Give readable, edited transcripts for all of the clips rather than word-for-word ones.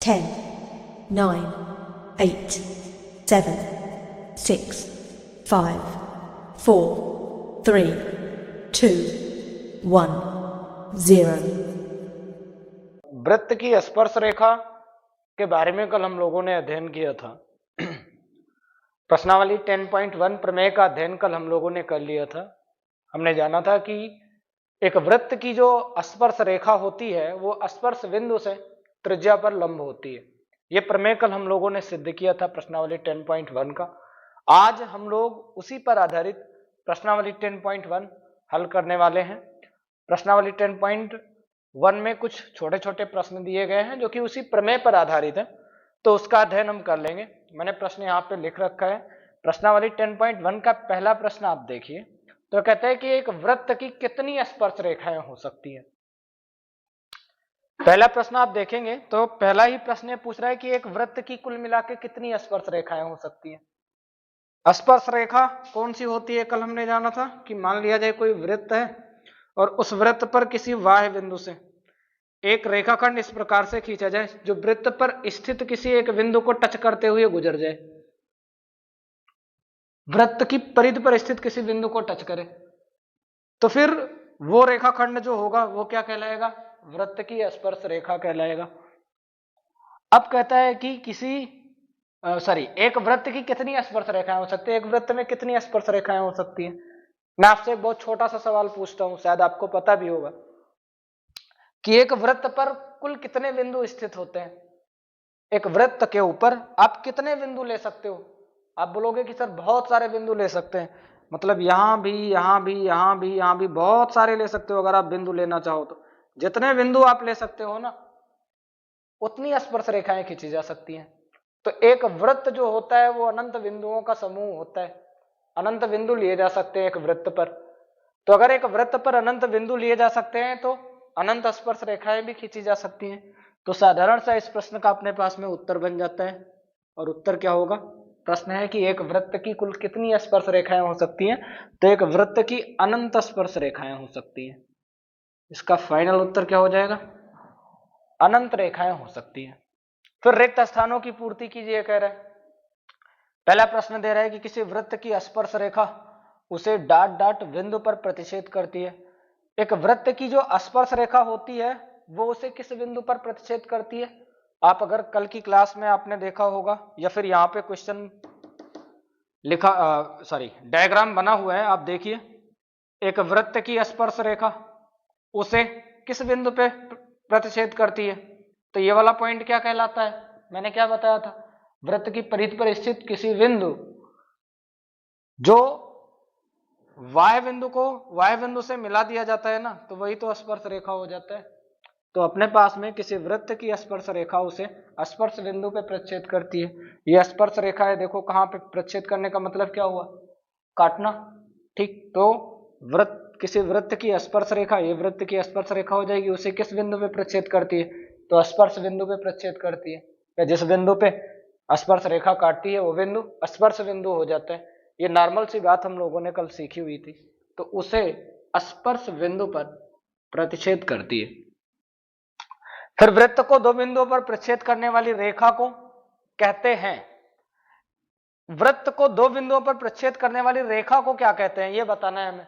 10, 9, 8, 7, 6, 5, 4, 3, 2, 1, 0। वृत्त की स्पर्श रेखा के बारे में कल हम लोगों ने अध्ययन किया था। प्रश्नावली 10.1 प्रमेय का अध्ययन कल हम लोगों ने कर लिया था। हमने जाना था कि एक वृत्त की जो स्पर्श रेखा होती है वो स्पर्श बिंदु से त्रिज्या पर लंब होती है। यह प्रमेय कल हम लोगों ने सिद्ध किया था प्रश्नावली 10.1 का। आज हम लोग उसी पर आधारित प्रश्नावली 10.1 हल करने वाले हैं। प्रश्नावली 10.1 में कुछ छोटे छोटे प्रश्न दिए गए हैं जो कि उसी प्रमेय पर आधारित है, तो उसका अध्ययन हम कर लेंगे। मैंने प्रश्न यहाँ पे लिख रखा है। प्रश्नावली 10.1 का पहला प्रश्न आप देखिए, तो कहते हैं कि एक वृत्त की कितनी स्पर्श रेखाएं हो सकती हैं। पहला प्रश्न आप देखेंगे तो पहला ही प्रश्न पूछ रहा है कि एक वृत्त की कुल मिला के कितनी स्पर्श रेखाएं हो सकती हैं। स्पर्श रेखा कौन सी होती है, कल हमने जाना था कि मान लिया जाए कोई वृत्त है और उस वृत्त पर किसी बाह्य बिंदु से एक रेखाखंड इस प्रकार से खींचा जाए जो वृत्त पर स्थित किसी एक बिंदु को टच करते हुए गुजर जाए। वृत्त की परिधि पर स्थित किसी बिंदु को टच करे तो फिर वो रेखाखंड जो होगा वो क्या कहलाएगा, वृत्त की स्पर्श रेखा कहलाएगा। अब कहता है कि एक वृत्त की कितनी स्पर्श रेखाएं हो सकती है, एक वृत्त में कितनी स्पर्श रेखाएं हो सकती हैं। मैं आपसे एक बहुत छोटा सा सवाल पूछता हूं, शायद आपको पता भी होगा कि एक वृत्त पर कुल कितने बिंदु स्थित होते हैं। एक वृत्त के ऊपर आप कितने बिंदु ले सकते हो। आप बोलोगे कि सर बहुत सारे बिंदु ले सकते हैं, मतलब यहां भी यहां भी यहां भी यहां भी बहुत सारे ले सकते हो। अगर आप बिंदु लेना चाहो तो जितने बिंदु आप ले सकते हो ना उतनी स्पर्श रेखाएं खींची जा सकती हैं। तो एक वृत्त जो होता है वो अनंत बिंदुओं का समूह होता है। अनंत बिंदु लिए जा सकते हैं एक वृत्त पर। तो अगर एक वृत्त पर अनंत बिंदु लिए जा सकते हैं तो अनंत स्पर्श रेखाएं भी खींची जा सकती हैं। तो साधारण सा इस प्रश्न का अपने पास में उत्तर बन जाता है। और उत्तर क्या होगा, प्रश्न है कि एक वृत्त की कुल कितनी स्पर्श रेखाएं हो सकती हैं, तो एक वृत्त की अनंत स्पर्श रेखाएं हो सकती हैं। इसका फाइनल उत्तर क्या हो जाएगा, अनंत रेखाएं हो सकती हैं। फिर रिक्त स्थानों की पूर्ति कीजिए कह रहा है। पहला प्रश्न दे रहा है कि किसी वृत्त की स्पर्श रेखा उसे डॉट डॉट बिंदु पर प्रतिच्छेद करती है। एक वृत्त की जो स्पर्श रेखा होती है वो उसे किस बिंदु पर प्रतिच्छेद करती है। आप अगर कल की क्लास में आपने देखा होगा या फिर यहाँ पे क्वेश्चन डायग्राम बना हुआ है, आप देखिए। एक वृत्त की स्पर्श रेखा उसे किस बिंदु पे प्रतिच्छेद करती है, तो ये वाला पॉइंट क्या कहलाता है, मैंने क्या बताया था, वृत्त की परिधि पर स्थित किसी बिंदु जो वाय बिंदु को वाय बिंदु से मिला दिया जाता है ना, तो वही तो स्पर्श रेखा हो जाता है। तो अपने पास में किसी वृत्त की स्पर्श रेखा उसे स्पर्श बिंदु पे प्रतिच्छेद करती है। ये स्पर्श रेखा है, देखो कहां पे प्रतिच्छेद करने का मतलब क्या हुआ, काटना। ठीक, तो किसी वृत्त की स्पर्श रेखा, ये वृत्त की स्पर्श रेखा हो जाएगी, उसे किस बिंदु पे प्रतिच्छेद करती है, तो स्पर्श बिंदु पे प्रतिच्छेद करती है। या जिस बिंदु पे स्पर्श रेखा काटती है वो बिंदु स्पर्श बिंदु हो जाता है। ये नॉर्मल सी बात हम लोगों ने कल सीखी हुई थी। तो उसे स्पर्श बिंदु पर प्रतिच्छेद करती है। फिर वृत्त को दो बिंदुओं पर प्रतिच्छेद करने वाली रेखा को कहते हैं, वृत्त को दो बिंदुओं पर प्रतिच्छेद करने वाली रेखा को क्या कहते हैं ये बताना है हमें।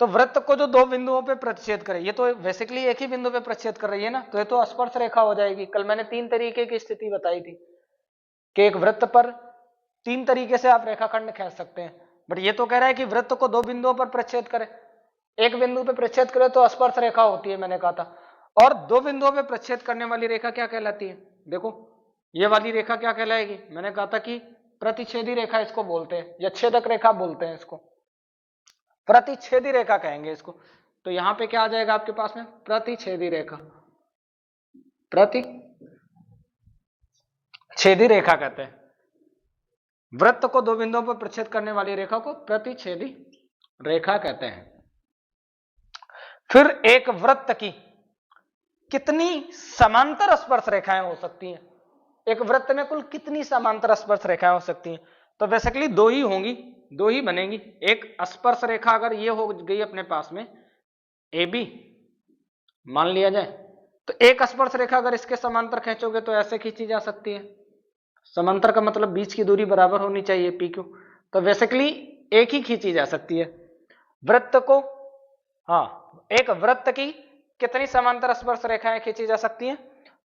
तो वृत्त को जो दो बिंदुओं पे प्रतिच्छेद करे, ये तो बेसिकली एक ही बिंदु पे प्रतिच्छेद कर रही है ना, तो ये तो स्पर्श रेखा हो जाएगी। कल मैंने तीन तरीके की स्थिति बताई थी कि एक वृत्त पर तीन तरीके से आप रेखाखंड खींच सकते हैं, बट ये तो कह रहा है कि वृत्त को दो बिंदुओं पर प्रतिच्छेद करे, एक बिंदु पे प्रतिच्छेद करे तो स्पर्श रेखा होती है, मैंने कहा था। और दो बिंदुओं पे प्रतिच्छेद करने वाली रेखा क्या कहलाती है, देखो ये वाली रेखा क्या कहलाएगी, मैंने कहा था कि प्रतिच्छेदी रेखा इसको बोलते हैं, या छेदक रेखा बोलते हैं, इसको प्रतिच्छेदी रेखा कहेंगे इसको। तो यहां पे क्या आ जाएगा आपके पास में, प्रतिच्छेदी रेखा, प्रतिच्छेदी रेखा कहते हैं। वृत्त को दो बिंदुओं पर प्रतिच्छेद करने वाली रेखा को प्रतिच्छेदी रेखा कहते हैं। फिर एक वृत्त की कितनी समांतर स्पर्श रेखाएं हो सकती हैं, एक वृत्त में कुल कितनी समांतर स्पर्श रेखाएं हो सकती हैं, तो बेसिकली दो ही होंगी, दो ही बनेंगी। एक स्पर्श रेखा अगर ये हो गई अपने पास में AB मान लिया जाए, तो एक स्पर्श रेखा अगर इसके समांतर खींचोगे तो ऐसे खींची जा सकती है। समांतर का मतलब बीच की दूरी बराबर होनी चाहिए पी क्यू, तो बेसिकली एक ही खींची जा सकती है। वृत्त को, हाँ, एक वृत्त की कितनी समांतर स्पर्श रेखाएं खींची जा सकती हैं?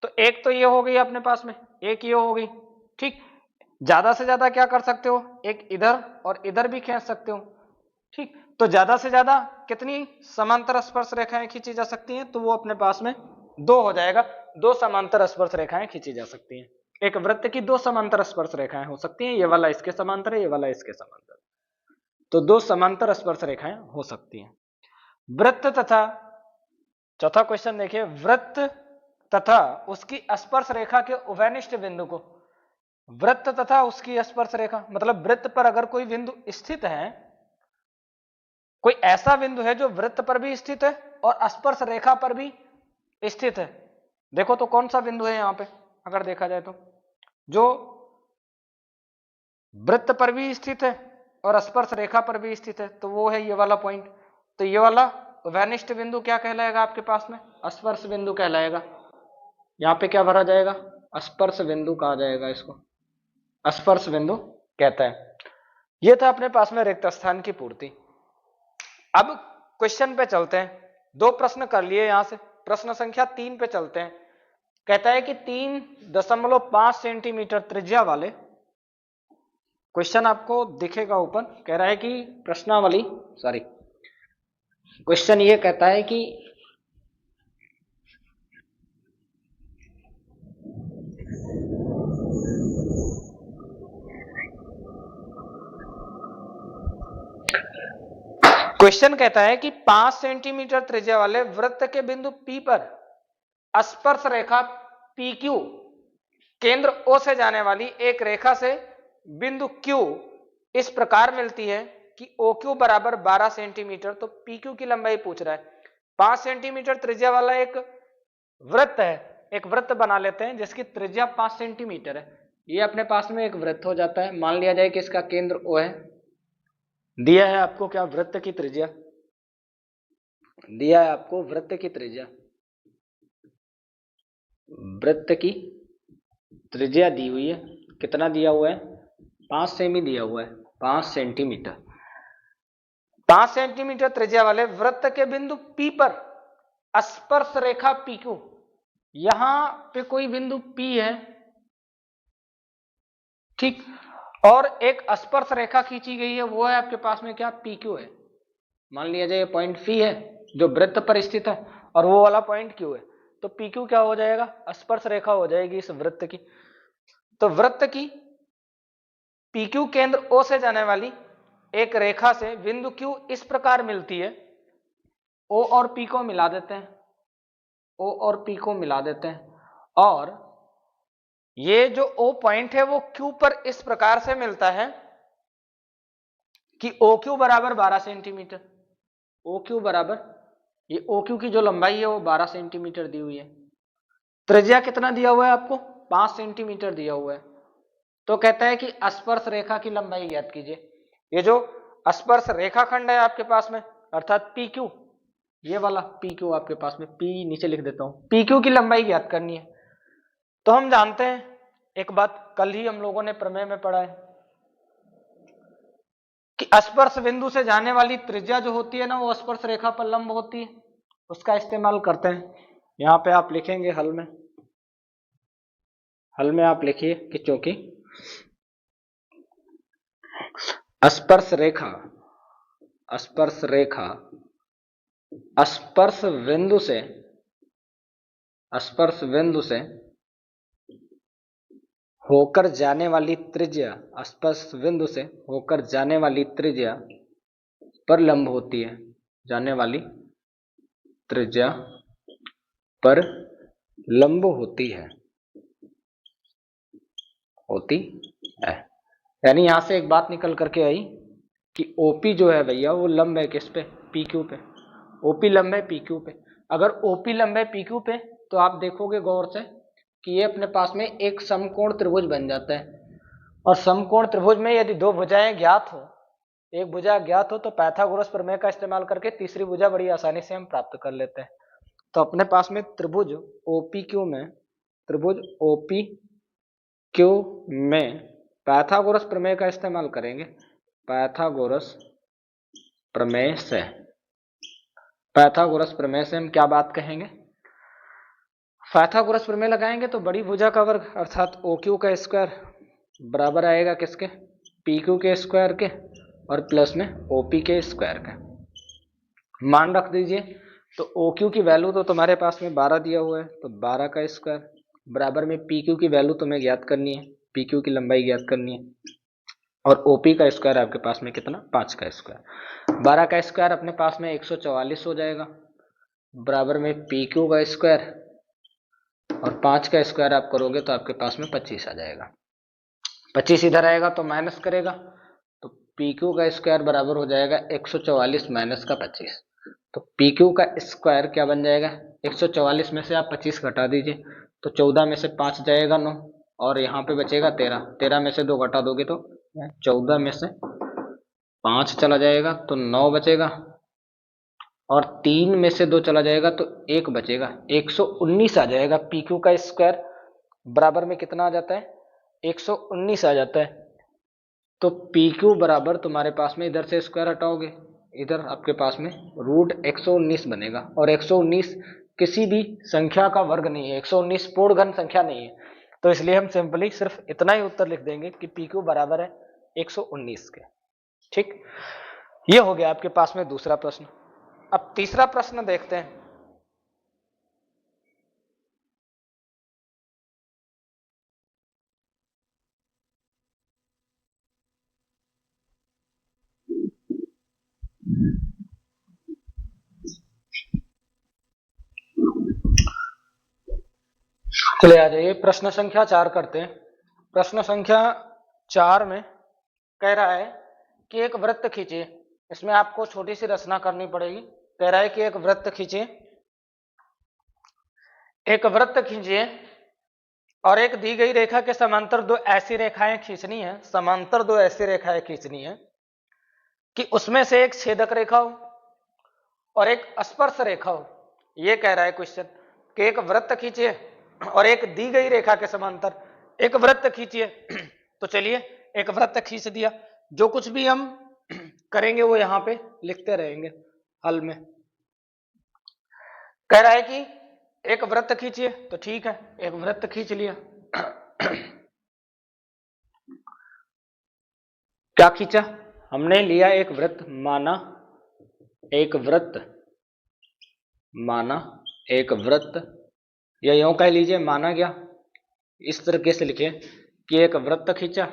तो एक तो ये हो गई अपने पास में, एक ये हो गई, ठीक। ज्यादा से ज्यादा क्या कर सकते हो, एक इधर और इधर भी खींच सकते हो, ठीक। तो ज्यादा से ज्यादा कितनी समांतर स्पर्श रेखाएं खींची जा सकती हैं? तो वो अपने पास में दो हो जाएगा, दो समांतर स्पर्श रेखाएं खींची जा सकती हैं। एक वृत्त की दो समांतर स्पर्श रेखाएं हो सकती हैं, ये वाला इसके समांतर है, ये वाला इसके समांतर, तो दो समांतर स्पर्श रेखाएं हो सकती हैं। वृत्त तथा, चौथा क्वेश्चन देखिए, वृत्त तथा उसकी स्पर्श रेखा के उभयनिष्ठ बिंदु को, वृत्त तथा उसकी स्पर्श रेखा मतलब वृत्त पर अगर कोई बिंदु स्थित है, कोई ऐसा बिंदु है जो वृत्त पर भी स्थित है और स्पर्श रेखा पर भी स्थित है, देखो तो कौन सा बिंदु है यहां पे? अगर देखा जाए तो जो वृत्त पर भी स्थित है और स्पर्श रेखा पर भी स्थित है, तो वो है ये वाला पॉइंट। तो ये वाला उभयनिष्ठ बिंदु क्या कहलाएगा आपके पास में? स्पर्श बिंदु कहलाएगा। यहां पे क्या भरा जाएगा? स्पर्श बिंदु कहा जाएगा इसको, स्पर्श बिंदु कहता है। ये था अपने पास में रिक्त स्थान की पूर्ति। अब क्वेश्चन पे चलते हैं, दो प्रश्न कर लिए यहां से, प्रश्न संख्या 3 पे चलते हैं। कहता है कि 3.5 सेंटीमीटर त्रिज्या वाले, क्वेश्चन आपको दिखेगा ऊपर, कह रहा है कि प्रश्नावली, सॉरी, क्वेश्चन ये कहता है कि क्वेश्चन कहता है कि 5 सेंटीमीटर त्रिज्या वाले वृत्त के बिंदु P पर स्पर्श रेखा PQ केंद्र O से जाने वाली एक रेखा से बिंदु Q इस प्रकार मिलती है कि OQ बराबर 12 सेंटीमीटर। तो PQ की लंबाई पूछ रहा है। 5 सेंटीमीटर त्रिज्या वाला एक वृत्त है, एक वृत्त बना लेते हैं जिसकी त्रिज्या 5 सेंटीमीटर है। ये अपने पास में एक वृत्त हो जाता है। मान लिया जाए कि इसका केंद्र O है, दिया है आपको क्या? वृत्त की त्रिज्या दिया है आपको, वृत्त की त्रिज्या, वृत्त की त्रिज्या दी हुई है। कितना दिया हुआ है? 5 सेमी दिया हुआ है, 5 सेंटीमीटर। 5 सेंटीमीटर त्रिज्या वाले वृत्त के बिंदु P पर स्पर्श रेखा PQ, यहां पे कोई बिंदु P है, ठीक, और एक स्पर्श रेखा खींची गई है, वो है आपके पास में क्या? PQ है। मान लिया जाए पॉइंट P है जो वृत्त पर स्थित है और वो वाला पॉइंट Q है, तो PQ क्या हो जाएगा? स्पर्श रेखा हो जाएगी इस वृत्त की। तो वृत्त की PQ केंद्र O से जाने वाली एक रेखा से बिंदु Q इस प्रकार मिलती है। O और P को मिला देते हैं, O और P को मिला देते हैं, और ये जो O पॉइंट है वो Q पर इस प्रकार से मिलता है कि OQ बराबर 12 सेंटीमीटर। OQ बराबर, ये OQ की जो लंबाई है वो 12 सेंटीमीटर दी हुई है। त्रिज्या कितना दिया हुआ है आपको? 5 सेंटीमीटर दिया हुआ है। तो कहता है कि स्पर्श रेखा की लंबाई ज्ञात कीजिए। ये जो स्पर्श रेखाखंड है आपके पास में, अर्थात PQ, ये वाला PQ आपके पास में, P नीचे लिख देता हूं, PQ की लंबाई ज्ञात करनी है। तो हम जानते हैं एक बात, कल ही हम लोगों ने प्रमेय में पढ़ा है कि स्पर्श बिंदु से जाने वाली त्रिज्या जो होती है ना, वो स्पर्श रेखा पर लंब होती है। उसका इस्तेमाल करते हैं। यहां पे आप लिखेंगे हल में आप लिखिए कि चूंकि स्पर्श रेखा स्पर्श बिंदु से होकर जाने वाली त्रिज्या, स्पर्श बिंदु से होकर जाने वाली त्रिज्या पर लंब होती है, जाने वाली त्रिज्या पर लंब होती है यानी यहां से एक बात निकल करके आई कि OP जो है भैया वो लंब है किस पे? PQ पे। OP लंब है PQ पे। अगर OP लंब है PQ पे तो आप देखोगे गौर से कि ये अपने पास में एक समकोण त्रिभुज बन जाता है। और समकोण त्रिभुज में यदि दो भुजाएं ज्ञात हो, एक भुजा ज्ञात हो, तो पाइथागोरस प्रमेय का इस्तेमाल करके तीसरी भुजा बड़ी आसानी से हम प्राप्त कर लेते हैं। तो अपने पास में त्रिभुज OPQ में, त्रिभुज OPQ में पाइथागोरस प्रमेय का इस्तेमाल करेंगे। पाइथागोरस प्रमेय से, पाइथागोरस प्रमेय से हम क्या बात कहेंगे? पाइथागोरस प्रमेय लगाएंगे तो बड़ी भुजा का वर्ग अर्थात OQ का स्क्वायर बराबर आएगा किसके? PQ के स्क्वायर के, और प्लस में OP के स्क्वायर का। मान रख दीजिए, तो OQ की वैल्यू तो तुम्हारे पास में 12 दिया हुआ है, तो 12 का स्क्वायर बराबर में PQ की वैल्यू तुम्हें ज्ञात करनी है, PQ की लंबाई ज्ञात करनी है, और OP का स्क्वायर आपके पास में कितना? 5 का स्क्वायर। 12 का स्क्वायर अपने पास में 144 हो जाएगा, बराबर में PQ का स्क्वायर, और 5 का स्क्वायर आप करोगे तो आपके पास में 25 आ जाएगा। 25 इधर आएगा तो माइनस करेगा, तो PQ का स्क्वायर बराबर हो जाएगा 144 माइनस का 25। तो PQ का स्क्वायर क्या बन जाएगा? 144 में से आप 25 घटा दीजिए, तो 14 में से 5 जाएगा 9, और यहाँ पे बचेगा 13। 13 में से 2 घटा दोगे तो 14 में से 5 चला जाएगा तो 9 बचेगा, और 3 में से 2 चला जाएगा तो 1 बचेगा। 119 आ जाएगा। PQ का स्क्वायर बराबर में कितना आ जाता है? 119 आ जाता है। तो PQ बराबर तुम्हारे पास में, इधर से स्क्वायर हटाओगे, इधर आपके पास में रूट 119 बनेगा, और 119 किसी भी संख्या का वर्ग नहीं है, 119 पूर्ण घन संख्या नहीं है, तो इसलिए हम सिंपली सिर्फ इतना ही उत्तर लिख देंगे कि PQ बराबर है 119 के। ठीक, ये हो गया आपके पास में दूसरा प्रश्न। अब तीसरा प्रश्न देखते हैं। चले आ जाइए, प्रश्न संख्या 4 करते हैं। प्रश्न संख्या 4 में कह रहा है कि एक वृत्त खींचिए। इसमें आपको छोटी सी रचना करनी पड़ेगी। कह रहा है कि एक वृत्त खींचिए, एक वृत्त खींचिए और एक दी गई रेखा के समांतर 2 ऐसी रेखाएं खींचनी है, समांतर 2 ऐसी रेखाएं खींचनी है कि उसमें से एक छेदक रेखा हो और एक स्पर्श रेखा हो। यह कह रहा है क्वेश्चन कि एक वृत्त खींचिए और एक दी गई रेखा के समांतर एक वृत्त खींचिए। तो चलिए एक वृत्त खींच दिया, जो कुछ भी हम करेंगे वो यहां पे लिखते रहेंगे हल में। कह रहा है कि एक वृत्त खींचिए, तो ठीक है, एक वृत्त खींच लिया। क्या खींचा? हमने लिया एक वृत्त, माना एक वृत्त, माना एक वृत्त, या यूं कह लीजिए माना गया। इस तरीके से लिखे कि एक वृत्त खींचा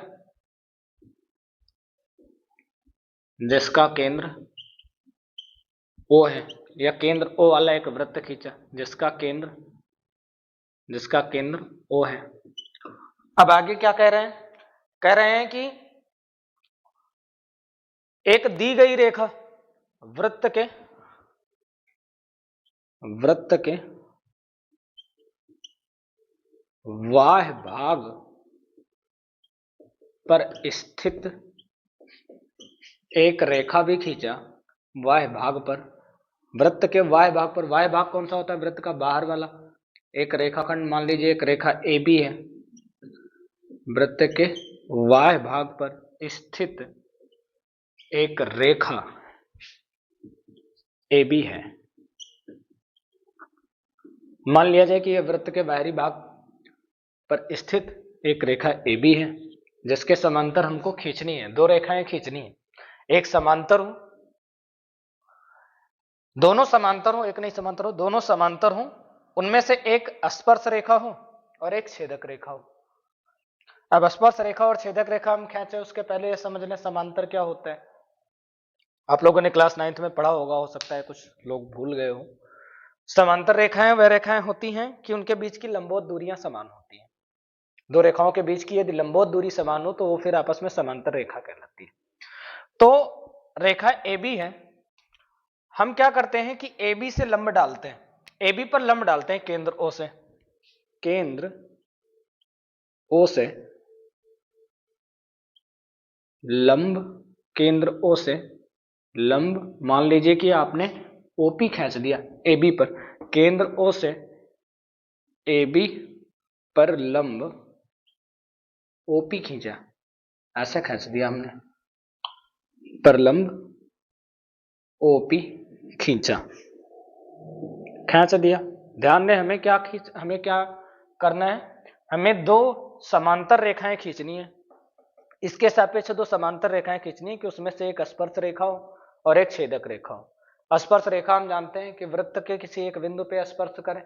जिसका केंद्र O है, या केंद्र O वाला एक वृत्त खींचा जिसका केंद्र O है। अब आगे क्या कह रहे हैं? कह रहे हैं कि एक दी गई रेखा वृत्त के बाह्य भाग पर स्थित एक रेखा भी खींचा। बाह्य भाग पर, वृत्त के बाह्य भाग पर, बाह्य भाग कौन सा होता है? वृत्त का बाहर वाला। एक रेखाखंड मान लीजिए, एक रेखा AB है, वृत्त के बाह्य भाग पर स्थित एक रेखा AB है। मान लिया जाए कि यह वृत्त के बाहरी भाग पर स्थित एक रेखा AB है जिसके समांतर हमको खींचनी है, 2 रेखाएं खींचनी है। एक समांतर हो, दोनों समांतर हो, एक नहीं समांतर हो, दोनों समांतर हो, उनमें से एक स्पर्श रेखा हो और एक छेदक रेखा हो। अब स्पर्श रेखा और छेदक रेखा हम खींचे उसके पहले ये समझ लें समांतर क्या होता है। आप लोगों ने क्लास 9th में पढ़ा होगा, हो सकता है कुछ लोग भूल गए हो। समांतर रेखाएं वह रेखाएं होती हैं कि उनके बीच की लंबवत दूरियां समान होती हैं। 2 रेखाओं के बीच की यदि लंबवत दूरी समान हो तो वो फिर आपस में समांतर रेखा कहलाती है। तो रेखा AB है, हम क्या करते हैं कि AB से लंब डालते हैं, AB पर लंब डालते हैं केंद्र O से, केंद्र O से लंब, केंद्र O से लंब। मान लीजिए कि आपने OP खींच दिया AB पर, केंद्र O से AB पर लंब OP खींचा, ऐसा खींच दिया हमने, पर लंब OP खींचा, खींच दिया। ध्यान दें हमें क्या करना है, हमें दो समांतर रेखाएं खींचनी है, इसके सापेक्ष दो समांतर रेखाएं खींचनी है कि उसमें से एक स्पर्श रेखा हो और एक छेदक रेखा हो। स्पर्श रेखा हम जानते हैं कि वृत्त के किसी एक बिंदु पे स्पर्श करे,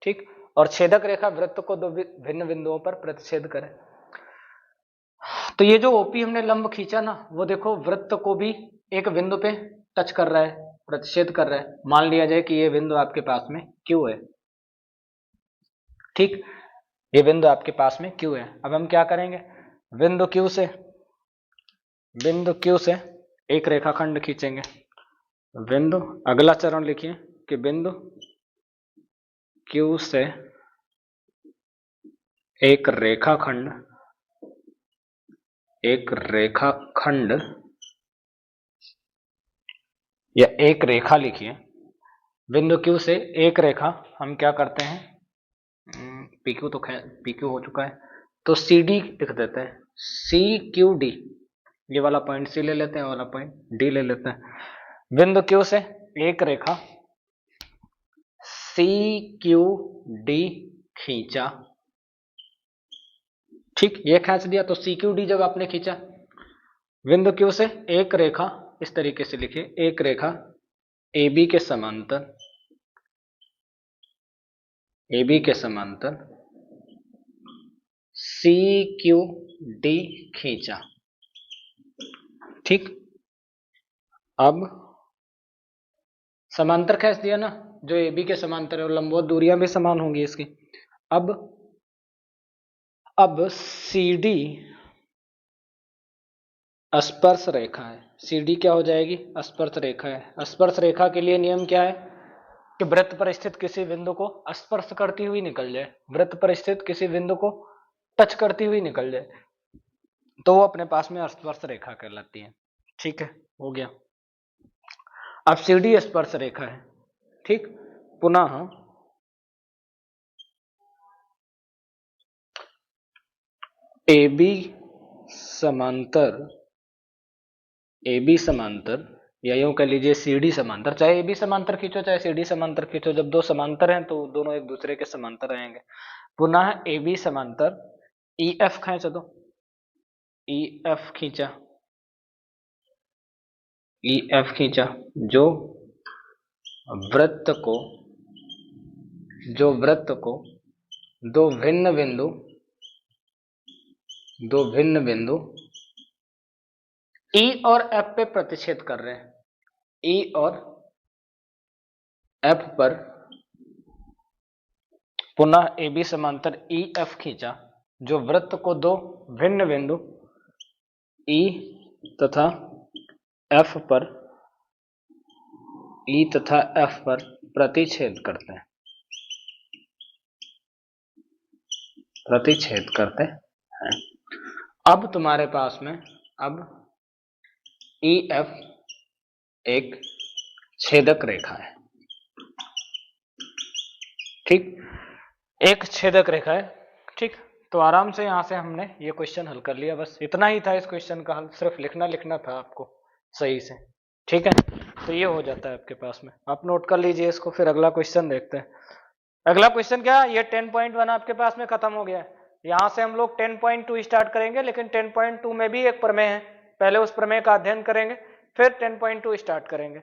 ठीक, और छेदक रेखा वृत्त को दो भिन्न बिंदुओं पर प्रतिच्छेद करे। तो ये जो ओपी हमने लंब खींचा ना, वो देखो वृत्त को भी एक बिंदु पे टच कर रहा है, प्रतिच्छेद कर रहा है। मान लिया जाए कि ये बिंदु आपके पास में Q है, ठीक, ये बिंदु आपके पास में Q है। अब हम क्या करेंगे, बिंदु Q से एक रेखाखंड खींचेंगे। बिंदु, अगला चरण लिखिए कि बिंदु Q से एक रेखाखंड या एक रेखा लिखिए। बिंदु Q से एक रेखा हम क्या करते हैं, PQ तो PQ हो चुका है, तो CD लिख देते हैं, CQD, ये वाला पॉइंट C ले लेते हैं, वाला पॉइंट D ले लेते हैं। बिंदु Q से एक रेखा CQD खींचा, ठीक, ये खींच दिया। तो CQD जब आपने खींचा, बिंदु Q से एक रेखा, इस तरीके से लिखिए, एक रेखा AB के समांतर CQD खींचा, ठीक। अब समांतर खींच दिया ना, जो AB के समांतर है, और लंबवत दूरियां भी समान होंगी इसकी। अब CD स्पर्श रेखा है, CD क्या हो जाएगी, स्पर्श रेखा है। स्पर्श रेखा के लिए नियम क्या है कि वृत्त पर स्थित किसी बिंदु को स्पर्श करती हुई निकल जाए, वृत्त पर स्थित किसी बिंदु को टच करती हुई निकल जाए, तो वो अपने पास में स्पर्श रेखा कहलाती है, ठीक है, हो गया। अब CD स्पर्श रेखा है, ठीक, पुनः AB समांतर या यूं कह लीजिए CD समांतर, चाहे AB समांतर खींचो चाहे CD समांतर खींचो, जब दो समांतर हैं तो दोनों एक दूसरे के समांतर रहेंगे। पुनः AB समांतर EF खींच दो, EF खींचा, जो वृत्त को दो भिन्न बिंदु E और F पे प्रतिच्छेद कर रहे हैं, E और F पर। पुनः AB समांतर EF खींचा, जो वृत्त को दो भिन्न बिंदु E तथा F पर प्रतिच्छेद करते हैं। अब तुम्हारे पास में EF एक छेदक रेखा है, ठीक, एक छेदक रेखा है, ठीक। तो आराम से यहां से हमने ये क्वेश्चन हल कर लिया, बस इतना ही था इस क्वेश्चन का हल, सिर्फ लिखना था आपको सही से, ठीक है। तो ये हो जाता है आपके पास में, आप नोट कर लीजिए इसको, फिर अगला क्वेश्चन देखते हैं। अगला क्वेश्चन क्या है, ये 10.1 आपके पास में खत्म हो गया है। यहां से हम लोग 10.2 स्टार्ट करेंगे, लेकिन 10.2 में भी एक प्रमेय है, पहले उस प्रमेय का अध्ययन करेंगे, फिर 10.2 स्टार्ट करेंगे।